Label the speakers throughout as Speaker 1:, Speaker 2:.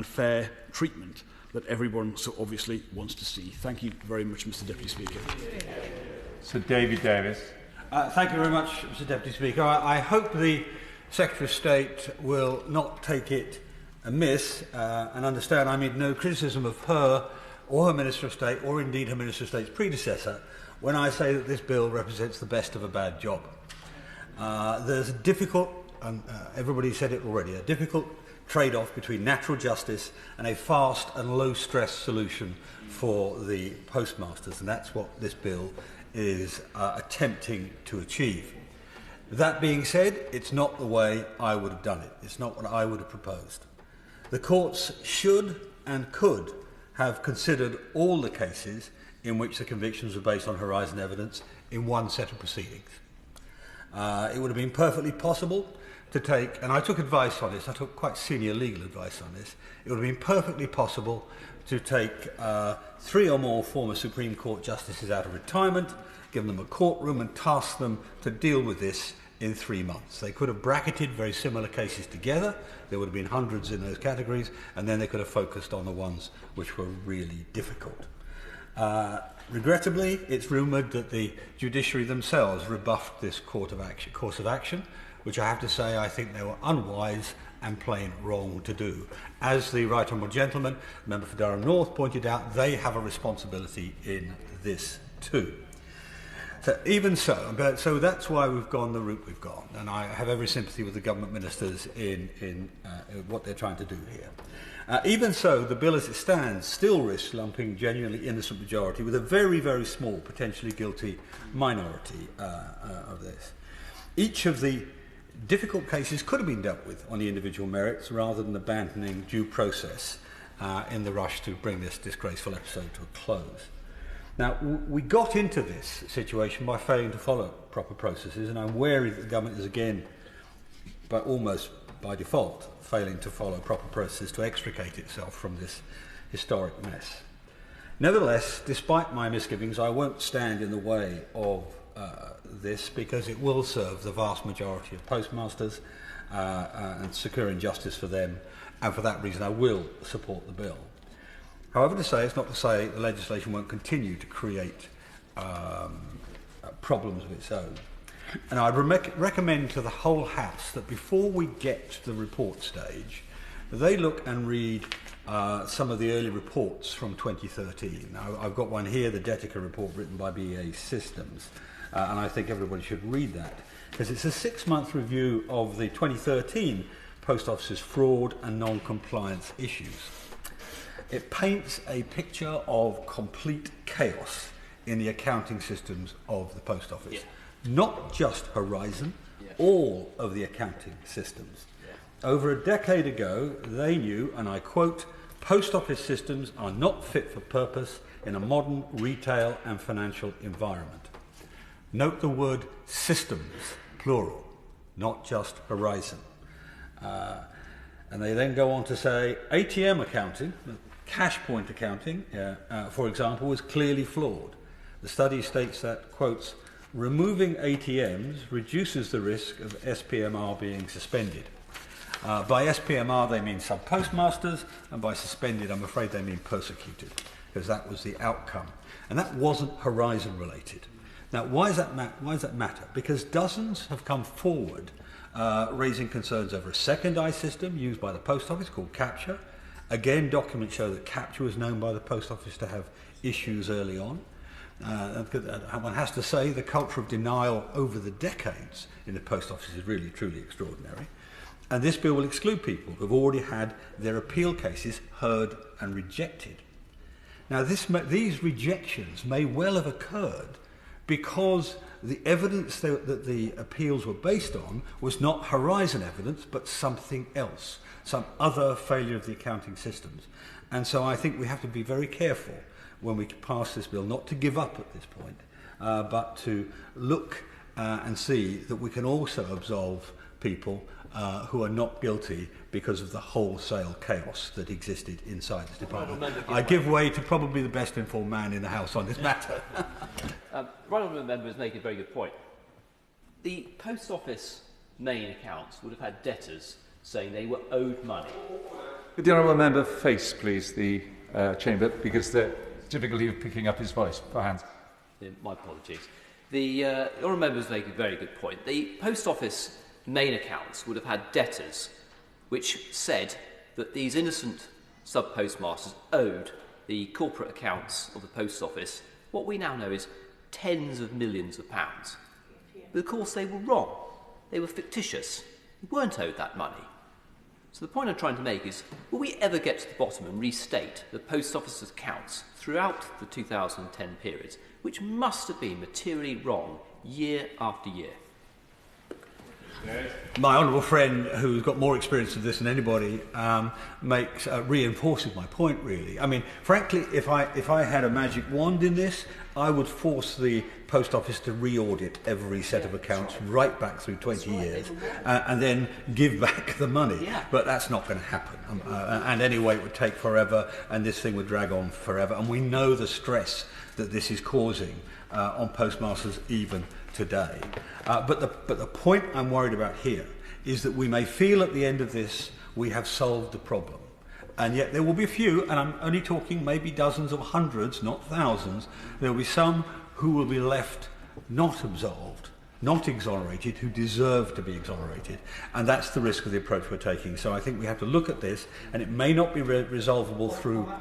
Speaker 1: fair treatment that everyone so obviously wants to see. Thank you very much, Mr. Deputy Speaker.
Speaker 2: Sir David Davis.
Speaker 3: Thank you very much, Mr. Deputy Speaker. I hope the Secretary of State will not take it amiss and understand I made no criticism of her or her Minister of State or indeed her Minister of State's predecessor when I say that this bill represents the best of a bad job. There's a difficult, and everybody said it already, a difficult trade-off between natural justice and a fast and low-stress solution for the postmasters, and that's what this bill is attempting to achieve. That being said, it's not the way I would have done it. It's not what I would have proposed. The courts should and could have considered all the cases in which the convictions were based on horizon evidence in one set of proceedings. It would have been perfectly possible to take, and I took advice on this, I took quite senior legal advice on this, it would have been perfectly possible to take 3 or more former Supreme Court justices out of retirement, give them a courtroom and task them to deal with this in 3 months. They could have bracketed very similar cases together, there would have been hundreds in those categories, and then they could have focused on the ones which were really difficult. Regrettably, it's rumoured that the judiciary themselves rebuffed this course of action, which I have to say I think they were unwise and plain wrong to do. As the Right Honourable Gentleman, Member for Durham North, pointed out, they have a responsibility in this too. So even so, so that's why we've gone the route we've gone, and I have every sympathy with the government ministers in what they're trying to do here. Even so, the bill as it stands still risks lumping genuinely innocent majority with a very, very small, potentially guilty minority of this. Each of the difficult cases could have been dealt with on the individual merits rather than abandoning due process in the rush to bring this disgraceful episode to a close. Now, we got into this situation by failing to follow proper processes, and I'm wary that the government is again, almost by default, failing to follow proper processes to extricate itself from this historic mess. Nevertheless, despite my misgivings, I won't stand in the way of this because it will serve the vast majority of postmasters and securing justice for them, and for that reason I will support the bill. However, it's not to say the legislation won't continue to create problems of its own. And I'd recommend to the whole House that before we get to the report stage, they look and read some of the early reports from 2013. Now, I've got one here, the Detica report written by BAE Systems, and I think everybody should read that, because it's a 6-month review of the 2013 Post Office's fraud and non-compliance issues. It paints a picture of complete chaos in the accounting systems of the Post Office. Yeah. Not just Horizon, all of the accounting systems. Yeah. Over a decade ago, they knew, and I quote, "Post Office systems are not fit for purpose in a modern retail and financial environment." Note the word systems, plural, not just Horizon. And they then go on to say, ATM accounting, cash point accounting, for example, was clearly flawed. The study states that, quotes, "removing ATMs reduces the risk of SPMR being suspended." By SPMR they mean sub-postmasters, and by suspended I'm afraid they mean persecuted, because that was the outcome. And that wasn't Horizon related. Now, why does that matter? Because dozens have come forward raising concerns over a second eye system used by the Post Office called Capture. Again, documents show that Capture was known by the Post Office to have issues early on. One has to say the culture of denial over the decades in the Post Office is really, truly extraordinary. And this bill will exclude people who have already had their appeal cases heard and rejected. Now, these rejections may well have occurred because the evidence that the appeals were based on was not Horizon evidence, but something else, some other failure of the accounting systems. And so I think we have to be very careful when we pass this bill, not to give up at this point, but to look and see that we can also absolve people who are not guilty because of the wholesale chaos that existed inside this department. I give way to probably the best informed man in the House on this matter.
Speaker 4: Right honourable members make a very good point. The Post Office main accounts would have had debtors saying they were owed money.
Speaker 5: Could the honourable member face, please, the chamber, because the difficulty of picking up his voice for hands.
Speaker 4: My apologies. The honourable members make a very good point. The Post Office main accounts would have had debtors which said that these innocent sub-postmasters owed the corporate accounts of the Post Office what we now know is tens of millions of pounds. But of course they were wrong. They were fictitious. They weren't owed that money. So the point I'm trying to make is, will we ever get to the bottom and restate the Post Office's accounts throughout the 2010 periods, which must have been materially wrong year after year?
Speaker 3: My honourable friend, who's got more experience of this than anybody, reinforces my point, really. I mean, frankly, if I had a magic wand in this, I would force the Post Office to re-audit every set of accounts right back through 20 years and then give back the money.
Speaker 4: Yeah.
Speaker 3: But that's not going to happen. And anyway, it would take forever and this thing would drag on forever. And we know the stress that this is causing on postmasters even today. But the point I'm worried about here is that we may feel at the end of this we have solved the problem. And yet there will be a few, and I'm only talking maybe dozens or hundreds, not thousands, there will be some who will be left not absolved, not exonerated, who deserve to be exonerated. And that's the risk of the approach we're taking. So I think we have to look at this, and it may not be resolvable through...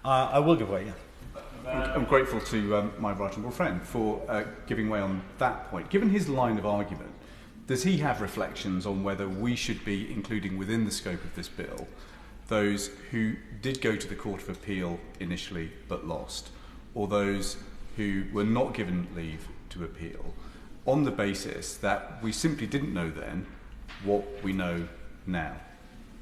Speaker 3: I will give way, yes.
Speaker 6: I'm grateful to my right honourable friend for giving way on that point. Given his line of argument, does he have reflections on whether we should be including within the scope of this bill those who did go to the Court of Appeal initially but lost, or those who were not given leave to appeal, on the basis that we simply didn't know then what we know now?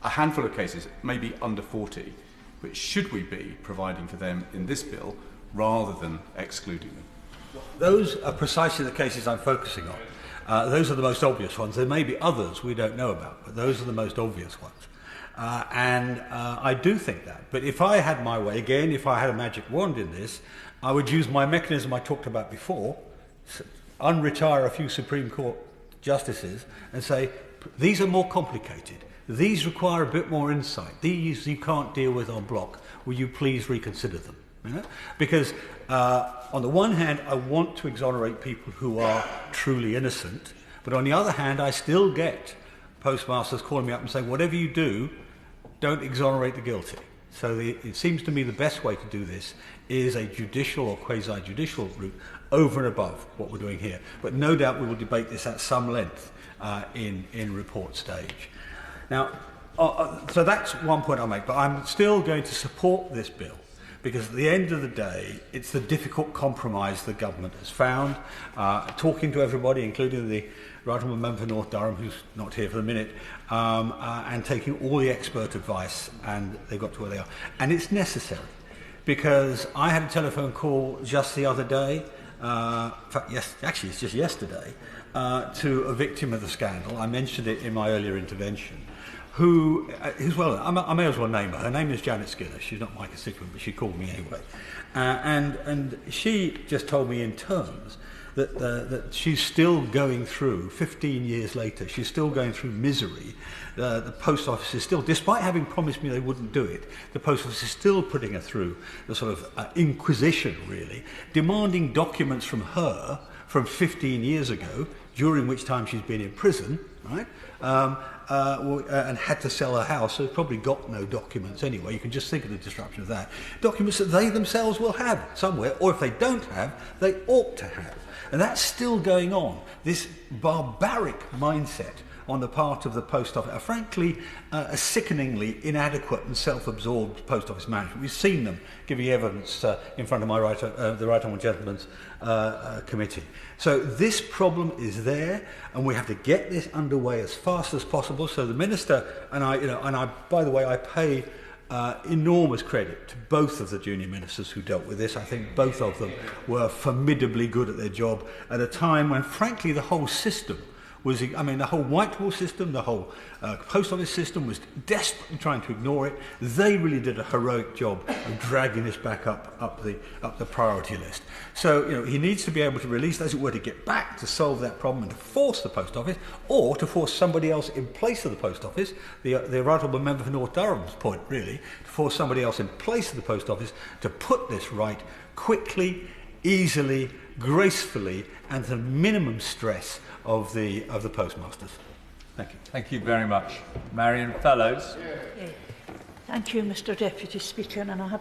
Speaker 6: A handful of cases, maybe under 40, but should we be providing for them in this bill rather than excluding them?
Speaker 3: Those are precisely the cases I'm focusing on. Those are the most obvious ones. There may be others we don't know about, but those are the most obvious ones. And I do think that. But if I had my way, again, if I had a magic wand in this, I would use my mechanism I talked about before, unretire a few Supreme Court justices and say, these are more complicated. These require a bit more insight. These you can't deal with en bloc. Will you please reconsider them? You know? Because on the one hand, I want to exonerate people who are truly innocent, but on the other hand, I still get postmasters calling me up and saying, whatever you do, don't exonerate the guilty. So it seems to me the best way to do this is a judicial or quasi-judicial route over and above what we're doing here. But no doubt we will debate this at some length in report stage. Now, so that's one point I'll make, but I'm still going to support this bill because at the end of the day, it's the difficult compromise the government has found. Talking to everybody, including the Right Honourable Member for North Durham, who's not here for the minute, and taking all the expert advice, and they got to where they are. And it's necessary, because I had a telephone call just the other day, in fact, actually it's just yesterday, to a victim of the scandal. I mentioned it in my earlier intervention. Who's well, I may as well name her. Her name is Janet Skinner. She's not my constituent, but she called me anyway. And she just told me in terms that she's still going through, 15 years later, she's still going through misery. The Post Office is still, despite having promised me they wouldn't do it, the Post Office is still putting her through the sort of inquisition, really, demanding documents from her from 15 years ago, during which time she's been in prison, right? And had to sell her house, so probably got no documents anyway. You can just think of the disruption of that. Documents that they themselves will have somewhere, or if they don't have, they ought to have. And that's still going on. This barbaric mindset on the part of the Post Office, frankly, a sickeningly inadequate and self-absorbed Post Office management. We've seen them giving evidence in front of the Right Honourable Gentleman's committee. So this problem is there, and we have to get this underway as fast as possible. So the Minister and I, by the way, I pay enormous credit to both of the junior ministers who dealt with this. I think both of them were formidably good at their job at a time when, frankly, the whole system was, I mean, the whole Whitehall system, the whole post office system was desperately trying to ignore it. They really did a heroic job of dragging this back up the priority list. So, you know, he needs to be able to release, as it were, to get back to solve that problem and to force the post office, or to force somebody else in place of the post office. The right honourable member for North Durham's point, really, to force somebody else in place of the post office to put this right quickly, easily, gracefully, and the minimum stress of the postmasters. Thank you.
Speaker 2: Thank you very much. Marion Fellows.
Speaker 7: Thank you, Mr. Deputy Speaker, and I have